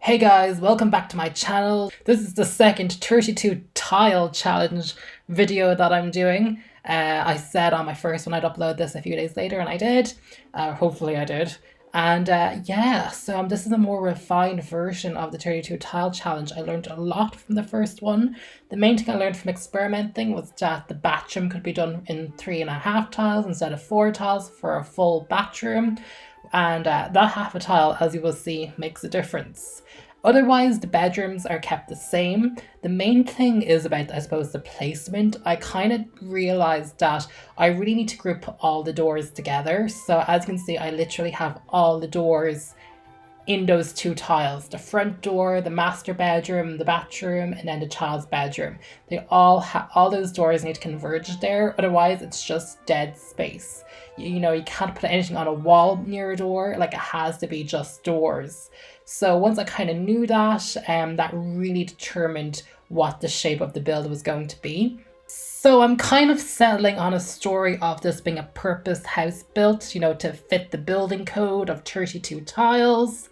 Hey guys, welcome back to my channel. This is the second 32 tile challenge video that I'm doing. I said on my first one I'd upload this a few days later, and I did. Hopefully I did. And this is a more refined version of the 32 tile challenge. I learned a lot from the first one. The main thing I learned from experimenting was that the bathroom could be done in 3.5 tiles instead of 4 tiles for a full bathroom. And that half a tile, as you will see, makes a difference. Otherwise, the bedrooms are kept the same. The main thing is about, I suppose, the placement. I kind of realized that I really need to group all the doors together. So as you can see, I literally have all the doors in those 2 tiles: the front door, the master bedroom, the bathroom, and then the child's bedroom. They all those doors need to converge there, otherwise it's just dead space. You can't put anything on a wall near a door, like it has to be just doors. So once I kind of knew that, that really determined what the shape of the build was going to be. So I'm kind of settling on a story of this being a purpose house built, to fit the building code of 32 tiles.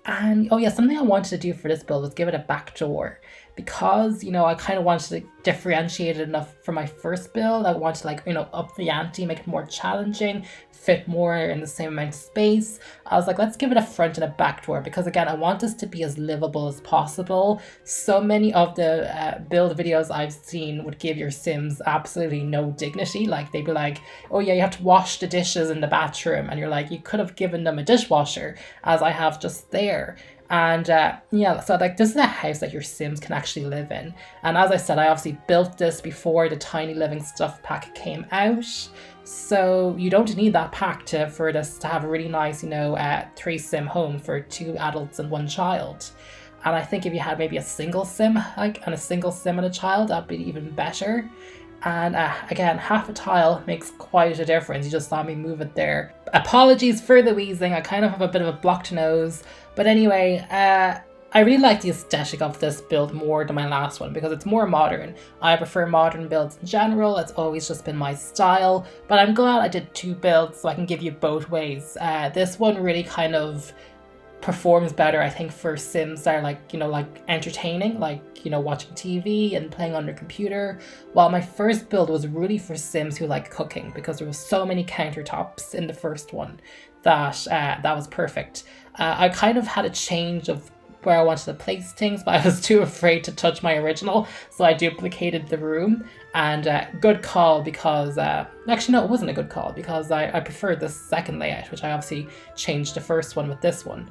And oh yeah, something I wanted to do for this build was give it a back door, because I kind of wanted to differentiate it enough for my first build. I wanted to up the ante, make it more challenging, fit more in the same amount of space. I was like, let's give it a front and a back door, because again, I want this to be as livable as possible. So many of the build videos I've seen would give your Sims absolutely no dignity. Like they'd be like, oh yeah, you have to wash the dishes in the bathroom, and you're like, you could have given them a dishwasher, as I have just there. And so this is a house that your Sims can actually live in. And as I said, I obviously built this before the Tiny Living Stuff pack came out. So you don't need that pack for this to have a really nice, 3-sim home for 2 adults and 1 child. And I think if you had maybe a single sim, and a single sim and a child, that'd be even better. And again, half a tile makes quite a difference. You just saw me move it there. Apologies for the wheezing. I kind of have a bit of a blocked nose. But anyway, I really like the aesthetic of this build more than my last one, because it's more modern. I prefer modern builds in general. It's always just been my style. But I'm glad I did 2 builds so I can give you both ways. This one really kind of performs better, I think, for Sims that are entertaining, watching TV and playing on your computer, while my first build was really for Sims who like cooking, because there was so many countertops in the first one that that was perfect. I kind of had a change of where I wanted to place things, but I was too afraid to touch my original, so I duplicated the room. And good call, because actually no, it wasn't a good call, because I preferred the second layout, which I obviously changed the first one with this one.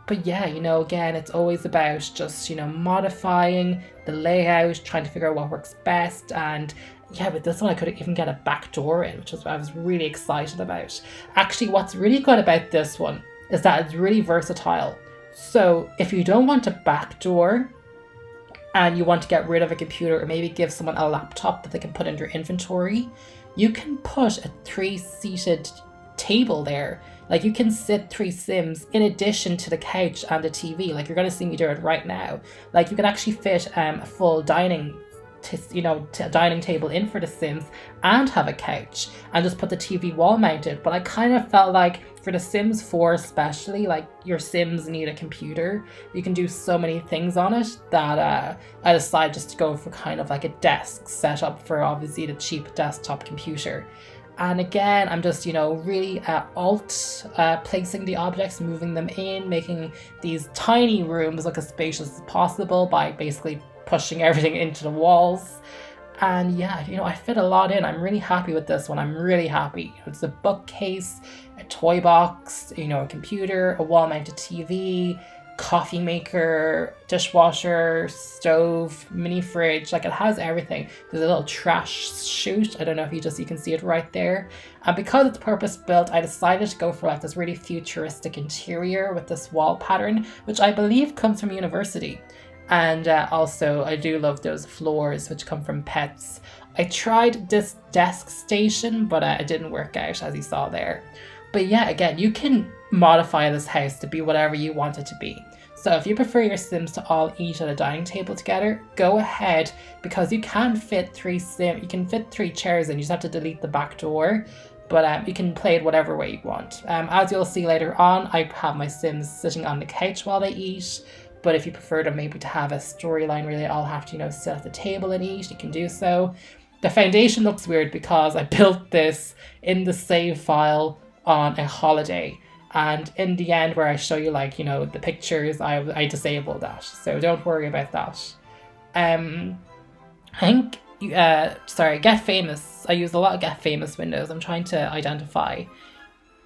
But yeah, again, it's always about just modifying the layout, trying to figure out what works best. And yeah, with this one I could even get a back door in, which is what I was really excited about. Actually, what's really good about this one is that it's really versatile. So if you don't want a back door and you want to get rid of a computer, or maybe give someone a laptop that they can put in their inventory, you can put a 3-seated table there. You can sit 3 Sims in addition to the couch and the TV. You're going to see me do it right now. You can actually fit a full dining table in for the Sims and have a couch, and just put the TV wall mounted. But I kind of felt like for the Sims 4 especially, your Sims need a computer. You can do so many things on it that I decided just to go for kind of like a desk setup for obviously the cheap desktop computer. And again, I'm just, really placing the objects, moving them in, making these tiny rooms look as spacious as possible by basically pushing everything into the walls. And yeah, I fit a lot in. I'm really happy with this one. I'm really happy. It's a bookcase, a toy box, a computer, a wall-mounted TV, coffee maker, dishwasher, stove, mini fridge. It has everything. There's a little trash chute. I don't know if you can see it right there. And because it's purpose built, I decided to go for this really futuristic interior with this wall pattern, which I believe comes from university. And also, I do love those floors, which come from Pets. I tried this desk station, but it didn't work out, as you saw there. But yeah, again, you can modify this house to be whatever you want it to be. So if you prefer your Sims to all eat at a dining table together, go ahead, because you can fit 3 chairs in. You just have to delete the back door. but you can play it whatever way you want. As you'll see later on, I have my Sims sitting on the couch while they eat, but if you prefer to maybe to have a storyline where they all have to, sit at the table and eat, you can do so. The foundation looks weird because I built this in the save file on a holiday. And in the end, where I show you the pictures, I disabled that. So don't worry about that. I think, Get Famous. I use a lot of Get Famous windows. I'm trying to identify.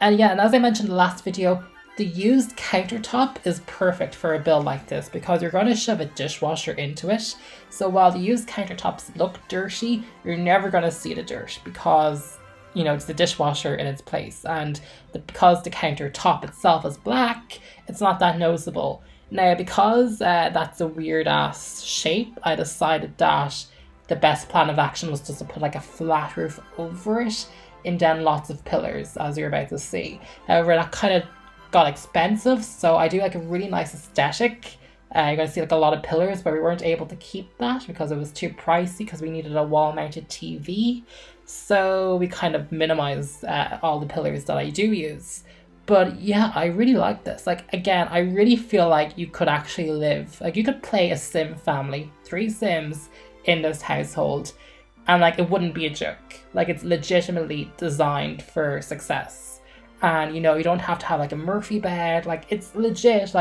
And as I mentioned in the last video, the used countertop is perfect for a build like this because you're going to shove a dishwasher into it. So while the used countertops look dirty, you're never going to see the dirt because, it's the dishwasher in its place. And because the countertop itself is black, it's not that noticeable. Now, because that's a weird ass shape, I decided that the best plan of action was just to put a flat roof over it and then lots of pillars, as you're about to see. However, that kind of got expensive, so I do a really nice aesthetic. You're going to see a lot of pillars, but we weren't able to keep that because it was too pricey because we needed a wall-mounted TV. So we kind of minimized all the pillars that I do use. But I really like this. Again, I really feel like you could actually live, you could play a Sim family, 3 Sims in this household, and it wouldn't be a joke. It's legitimately designed for success. And you don't have to have a Murphy bed. It's legit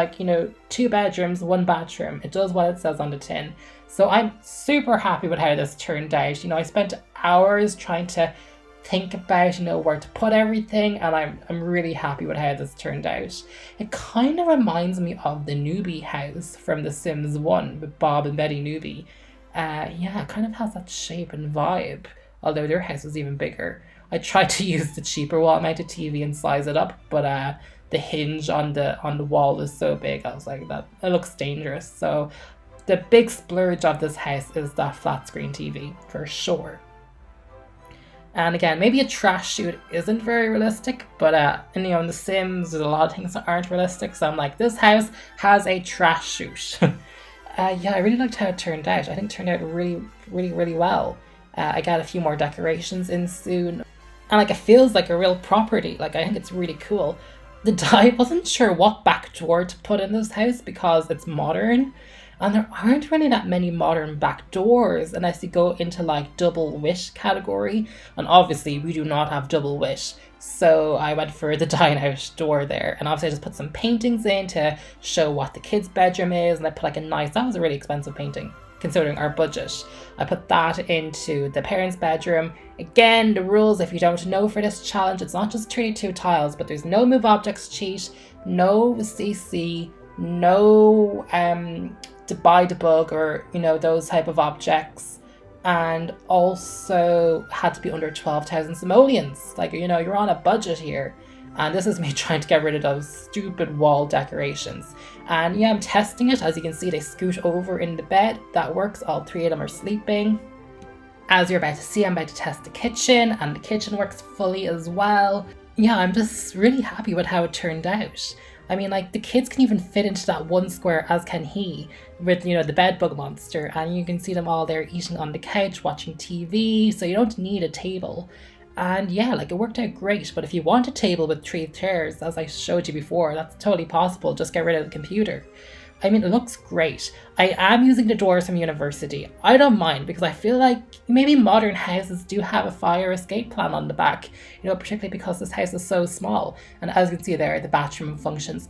2 bedrooms, 1 bathroom. It does what it says on the tin. So I'm super happy with how this turned out. I spent hours trying to think about where to put everything, and I'm really happy with how this turned out. It kind of reminds me of the Newbie house from The Sims 1 with Bob and Betty Newbie. It kind of has that shape and vibe, although their house was even bigger. I tried to use the cheaper wall-mounted TV and size it up, but the hinge on the wall is so big. I was like, that it looks dangerous. So the big splurge of this house is that flat screen TV for sure. And again, maybe a trash chute isn't very realistic, but in The Sims, there's a lot of things that aren't realistic. So I'm like, this house has a trash chute. I really liked how it turned out. I think it turned out really, really, really well. I got a few more decorations in soon. And it feels like a real property. I think it's really cool. I wasn't sure what back door to put in this house because it's modern. And there aren't really that many modern back doors unless you go into double wish category. And obviously we do not have double wish. So I went for the dine out door there. And obviously I just put some paintings in to show what the kids' bedroom is. And I put that was a really expensive painting considering our budget. I put that into the parents' bedroom. Again, the rules, if you don't know for this challenge, it's not just 32 tiles, but there's no move objects cheat, no CC, no to buy debug or those type of objects, and also had to be under 12,000 simoleons. You're on a budget here. And this is me trying to get rid of those stupid wall decorations. And I'm testing it. As you can see, they scoot over in the bed. That works. All 3 of them are sleeping. As you're about to see, I'm about to test the kitchen, and the kitchen works fully as well. I'm just really happy with how it turned out. I mean, the kids can even fit into that 1 square, as can he, with, the bed bug monster. And you can see them all there eating on the couch, watching TV. So you don't need a table. And it worked out great. But if you want a table with 3 chairs, as I showed you before, that's totally possible. Just get rid of the computer. I mean, it looks great. I am using the doors from university. I don't mind because I feel like maybe modern houses do have a fire escape plan on the back, particularly because this house is so small. And as you can see there, the bathroom functions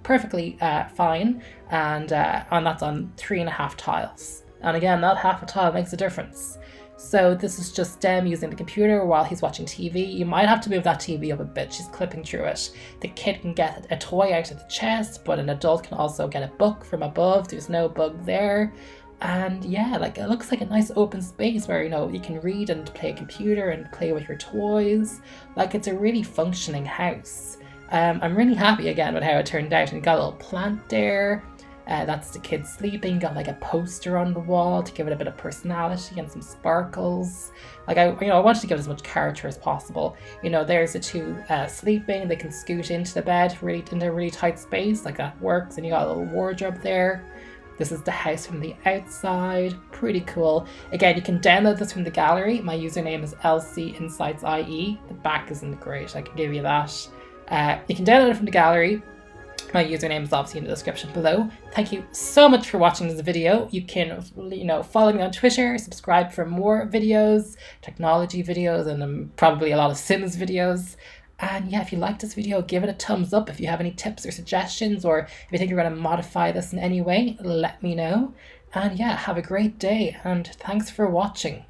perfectly fine. And that's on 3.5 tiles. And again, that half a tile makes a difference. So this is just them using the computer while he's watching TV. You might have to move that TV up a bit. She's clipping through it. The kid can get a toy out of the chest, but an adult can also get a book from above. There's no bug there. And it looks like a nice open space where, you can read and play a computer and play with your toys. It's a really functioning house. I'm really happy again with how it turned out. And got a little plant there. That's the kid sleeping. Got a poster on the wall to give it a bit of personality and some sparkles. I wanted to give it as much character as possible. There's the 2 sleeping. They can scoot into the bed really in a really tight space. That works. And you got a little wardrobe there. This is the house from the outside. Pretty cool. Again, you can download this from the gallery. My username is LCInsightsIE. The back isn't great, I can give you that. You can download it from the gallery. My username is obviously in the description below. Thank you so much for watching this video. You can, follow me on Twitter, subscribe for more videos, technology videos, and probably a lot of Sims videos. And yeah, if you liked this video, give it a thumbs up. If you have any tips or suggestions, or if you think you're going to modify this in any way, let me know. And yeah, have a great day, and thanks for watching.